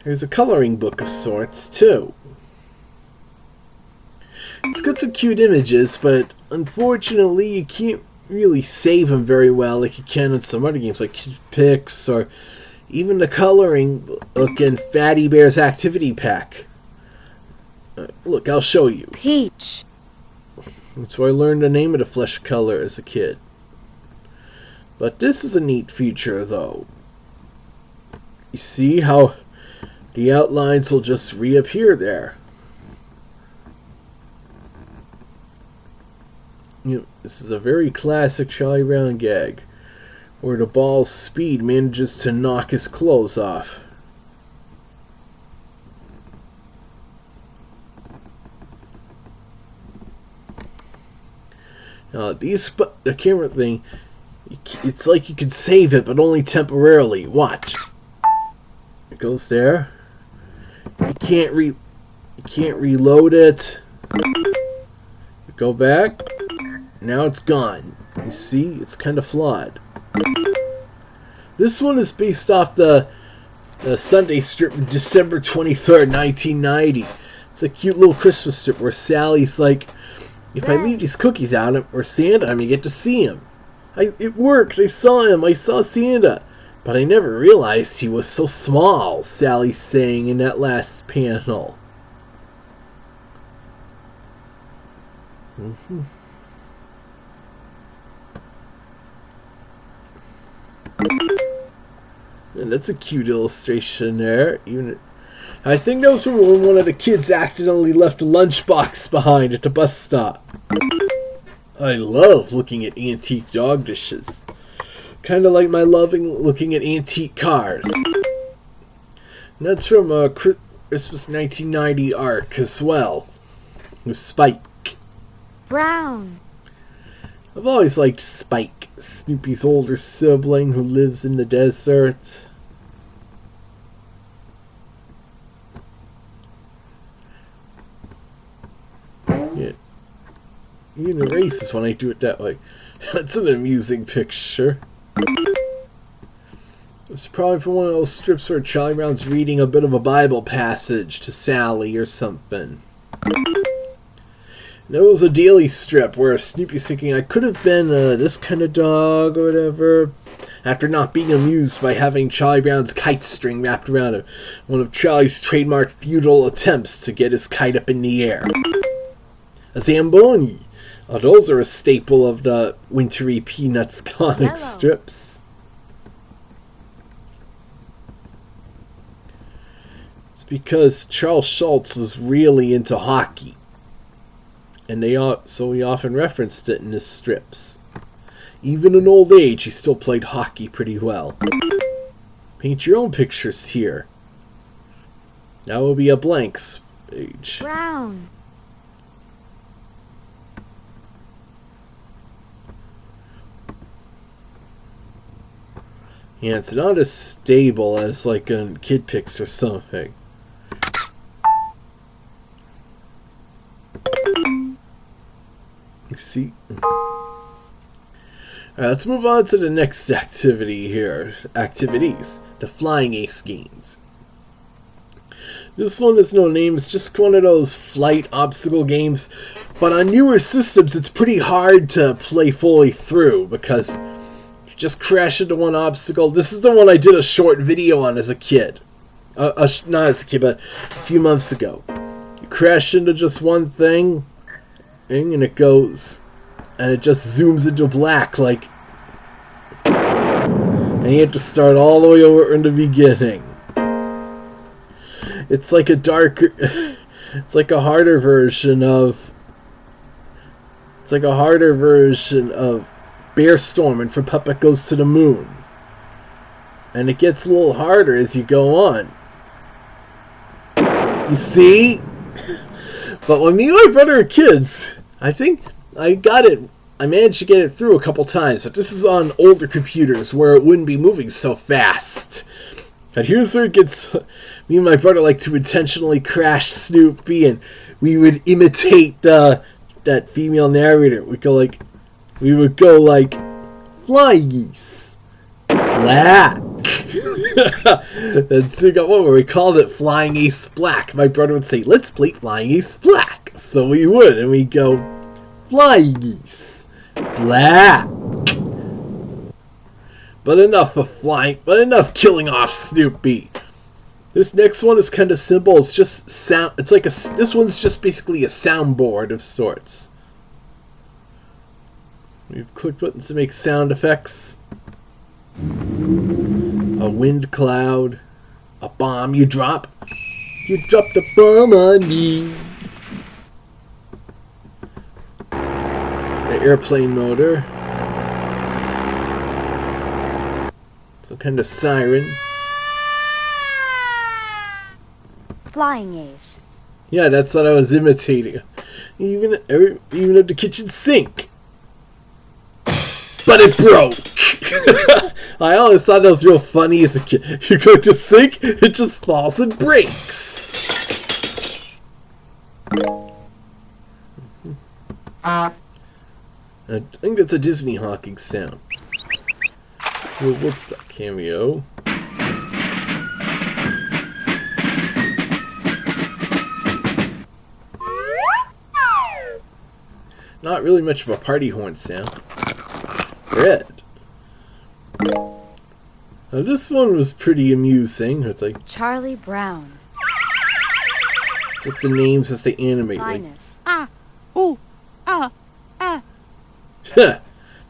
There's a coloring book of sorts, too. It's got some cute images, but unfortunately you can't really save them very well like you can in some other games like Kid Pix or even the coloring book in Fatty Bear's Activity Pack. Look, I'll show you. Peach. That's where I learned the name of the flesh color as a kid. But this is a neat feature, though. You see how the outlines will just reappear there. This is a very classic Charlie Brown gag, where the ball's speed manages to knock his clothes off. The camera thing, it's like you can save it, but only temporarily. Watch. It goes there. You can't reload it. Go back. Now it's gone. You see, it's kind of flawed. This one is based off the Sunday strip of December 23rd, 1990. It's a cute little Christmas strip where Sally's like, if I leave these cookies out or Santa, I'm going to get to see him. It worked. I saw him. I saw Santa. But I never realized he was so small, Sally's saying in that last panel. And that's a cute illustration there. I think those were when one of the kids accidentally left a lunchbox behind at the bus stop. I love looking at antique dog dishes. Kind of like my loving looking at antique cars. And that's from Christmas 1990 arc as well. With Spike. Brown. I've always liked Spike, Snoopy's older sibling who lives in the desert. Yeah. Even erases when I do it that way. That's an amusing picture. It's probably from one of those strips where Charlie Brown's reading a bit of a Bible passage to Sally or something. There was a daily strip where Snoopy's thinking I could have been this kind of dog or whatever, after not being amused by having Charlie Brown's kite string wrapped around him, one of Charlie's trademark futile attempts to get his kite up in the air. A Zamboni. Oh, those are a staple of the Wintry Peanuts comic strips. It's because Charles Schultz was really into hockey. And so he often referenced it in his strips. Even in old age, he still played hockey pretty well. Paint your own pictures here. That will be a blank page. Brown. Yeah, it's not as stable as like on Kid Pix or something. See. Alright, let's move on to the next activity here. Activities. The Flying Ace games. This one has no name. It's just one of those flight obstacle games. But on newer systems, it's pretty hard to play fully through because you just crash into one obstacle. This is the one I did a short video on as a kid. Not as a kid, but a few months ago. You crash into just one thing, and it goes, and it just zooms into black, like, and you have to start all the way over in the beginning. It's like a darker, it's like a harder version of, Bear Storm and From Puppet Goes to the Moon. And it gets a little harder as you go on. You see? But when me and my brother were kids, I think I managed to get it through a couple times, but this is on older computers where it wouldn't be moving so fast. And here's where it gets, me and my brother like to intentionally crash Snoopy, and we would imitate that female narrator. We would go like, fly geese, black, And so we got one where we called it Flying Ace Black. My brother would say, let's play Flying Ace Black. So we would, and we go, Flying Ace Black. But enough of flying, but enough killing off Snoopy. This next one is kind of simple. It's just sound. It's like this one's just basically a soundboard of sorts. We have click buttons to make sound effects. A wind cloud. A bomb you drop. You dropped a bomb on me. An airplane motor. Some kind of siren. Flying Ace. Yeah, that's what I was imitating. Even at the kitchen sink. But it broke. I always thought that was real funny as a kid. You go to sink, it just falls and breaks. I think that's a Disney honking sound. Woodstock cameo. Not really much of a party horn sound. Red. Now this one was pretty amusing. It's like Charlie Brown. just the names as they animate. Linus. The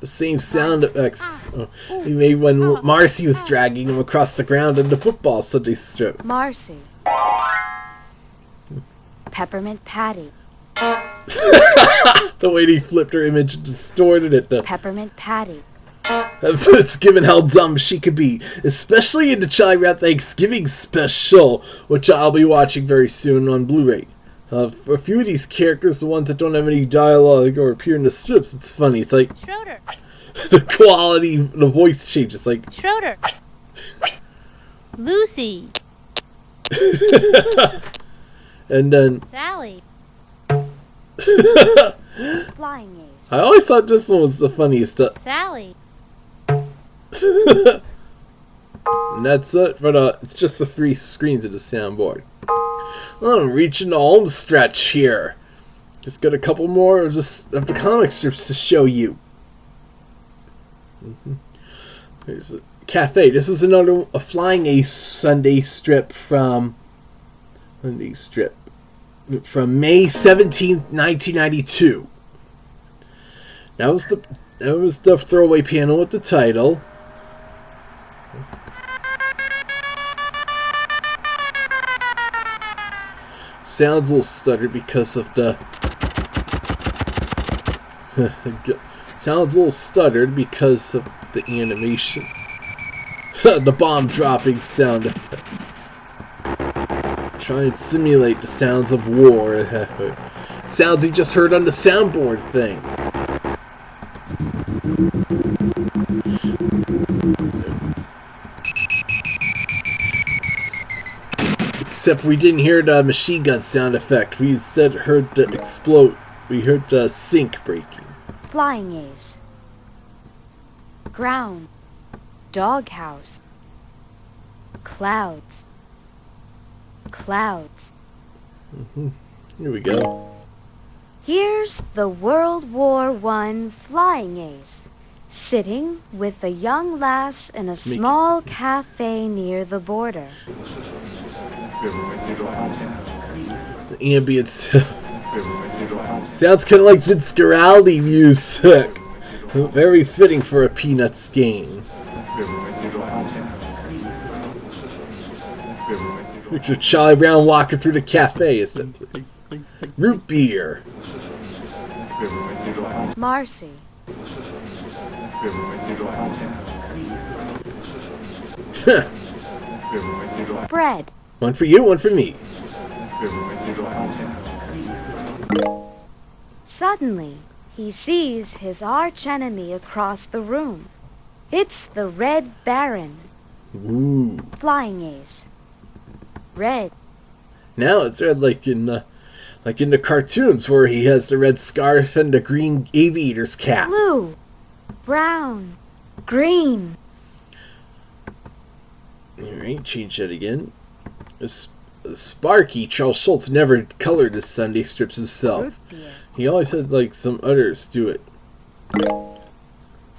same sound effects he made when Marcy was dragging him across the ground in the football Sunday strip. Marcy. Peppermint Patty. The way they flipped her image and distorted it. Peppermint Patty. It's given how dumb she could be, especially in the Charlie Brown Thanksgiving special, which I'll be watching very soon on Blu-ray. For a few of these characters, the ones that don't have any dialogue or appear in the strips, it's funny. It's like Schroeder. the quality, the voice changes. Like Schroeder. Lucy. and then Sally. Flying Ace. I always thought this one was the funniest. Sally. And that's it. But it's just the 3 screens of the soundboard. I'm reaching the home stretch here. Just got a couple more of the comic strips to show you. There's a cafe. This is a Flying Ace Sunday strip from May 17th, 1992. That was the throwaway panel with the title. Sounds a little stuttered because of the animation. The bomb dropping sound. Try and simulate the sounds of war. Sounds we just heard on the soundboard thing. Except we didn't hear the machine gun sound effect. We instead heard the explode. We heard the sink breaking. Flying Ace. Ground. Doghouse. Clouds. Clouds. Here we go. Here's the World War I Flying Ace, sitting with a young lass in a small cafe near the border. The ambience sounds kind of like Vince Guaraldi music. Very fitting for a Peanuts game. Picture Charlie Brown walking through the cafe, essentially. Root beer. Marcy. Bread. One for you, one for me. Suddenly, he sees his archenemy across the room. It's the Red Baron. Ooh. Flying Ace. Red. Now it's red like in the cartoons where he has the red scarf and the green aviator's cap. Blue. Brown. Green. Alright, change that again. Sparky, Charles Schultz, never colored his Sunday strips himself. He always had, like, some others do it.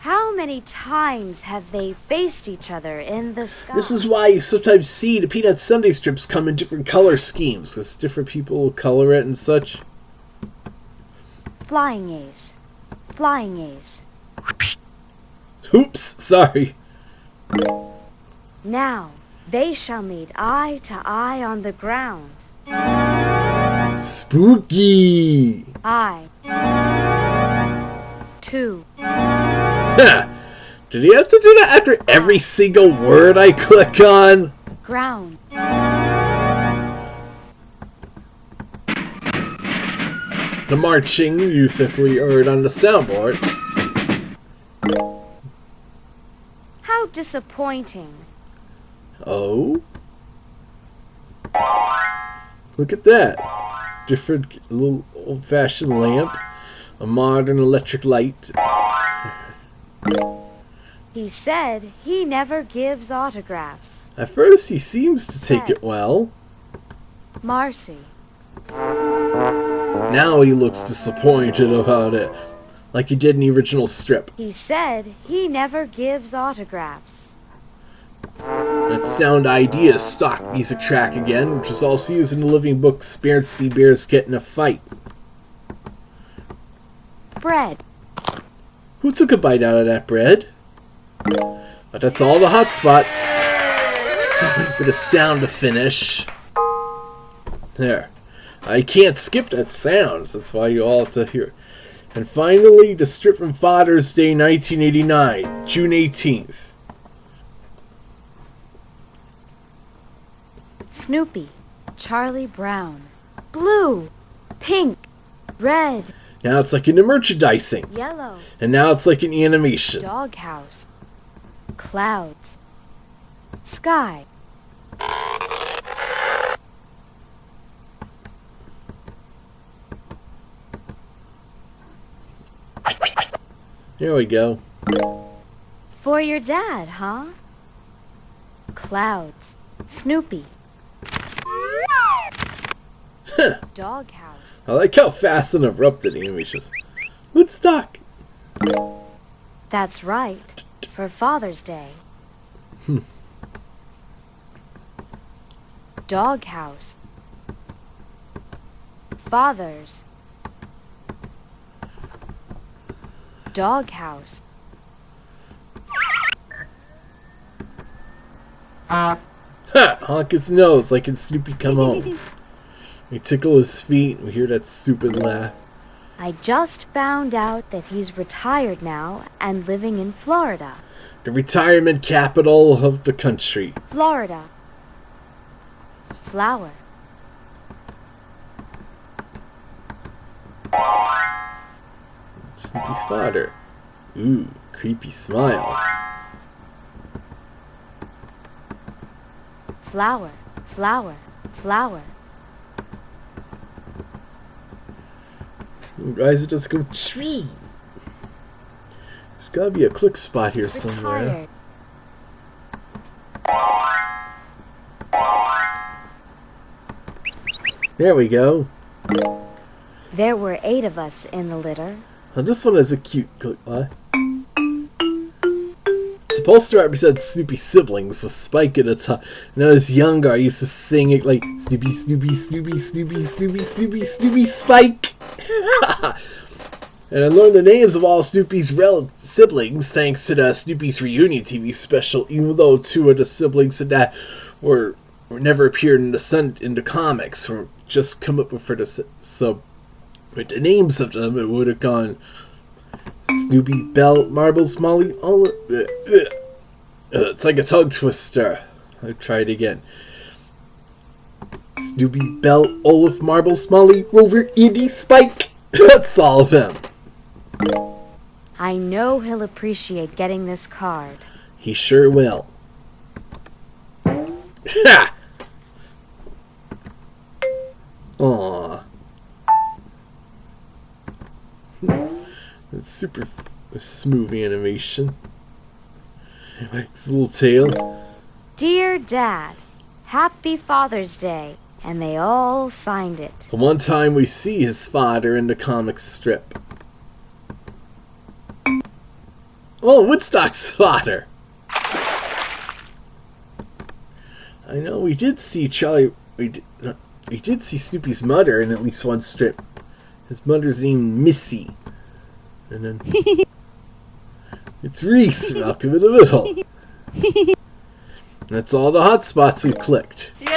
How many times have they faced each other in the sky? This is why you sometimes see the Peanut Sunday strips come in different color schemes, because different people will color it and such. Flying Ace. Flying Ace. Oops, sorry. Now, they shall meet eye to eye on the ground. Spooky! I. 2. Did he have to do that after every single word I click on? Ground. The marching you simply heard on the soundboard. How disappointing. Oh? Look at that. Different little old-fashioned lamp. A modern electric light. He said he never gives autographs. At first he seems to take it well. Marcy. Now he looks disappointed about it. Like he did in the original strip. He said he never gives autographs. That Sound Ideas stock music track again, which is also used in the Living Book Bernstein Bears Get in a Fight. Bread. Who took a bite out of that bread? But that's all the hot spots. For the sound to finish. There. I can't skip that sound, so that's why you all have to hear it. And finally, the strip from Father's Day 1989, June 18th. Snoopy. Charlie Brown. Blue. Pink. Red. Now it's like in the merchandising. Yellow. And now it's like an animation. Doghouse. Clouds. Sky. There we go. For your dad, huh? Clouds. Snoopy. Doghouse. I like how fast and abrupt the animation is. Woodstock. That's right. For Father's Day. Doghouse. Fathers. Doghouse. Ha! Honk his nose like in Snoopy Come Home. We tickle his feet and we hear that stupid laugh. I just found out that he's retired now and living in Florida. The retirement capital of the country. Florida. Flower. Snoopy's father. Ooh, creepy smile. Flower. Flower. Flower. Ooh, why does it just go tree? There's gotta be a click spot here somewhere. There we go. There were 8 of us in the litter. Oh, this one has a cute click. What? It's supposed to represent Snoopy's siblings with Spike at the top. When I was younger, I used to sing it like Snoopy, Snoopy, Snoopy, Snoopy, Snoopy, Snoopy, Snoopy, Spike. And I learned the names of all Snoopy's siblings thanks to the Snoopy's Reunion TV special, even though 2 of the siblings in that were never appeared in the comics, or just come up with for the so with the names of them, it would have gone Snoopy, Belle, Marbles, Molly, all. It's like a tongue twister. I'll try it again. Snoopy, Belle, Olaf, Marbles, Molly, Rover, Indy, Spike. That's all of them. I know he'll appreciate getting this card. He sure will. Ha! Aww. It's super smooth animation. His little tail. Dear Dad, Happy Father's Day, and they all signed it. The one time we see his father in the comic strip. Oh, Woodstock's father! I know, we did see Charlie... We did see Snoopy's mother in at least one strip. His mother's named Missy. And then... it's Reese, Malcolm in the Middle. That's all the hotspots we clicked. Yay!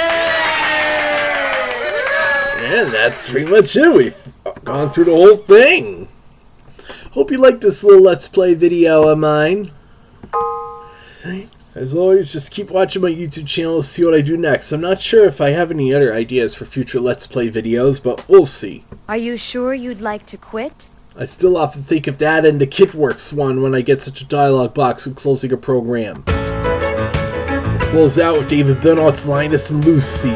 And that's pretty much it. We've gone through the whole thing. Hope you liked this little Let's Play video of mine. As always, just keep watching my YouTube channel to see what I do next. I'm not sure if I have any other ideas for future Let's Play videos, but we'll see. Are you sure you'd like to quit? I still often think of that and the KitWorks one when I get such a dialogue box when closing a program. We'll close out with David Bennott's Linus and Lucy.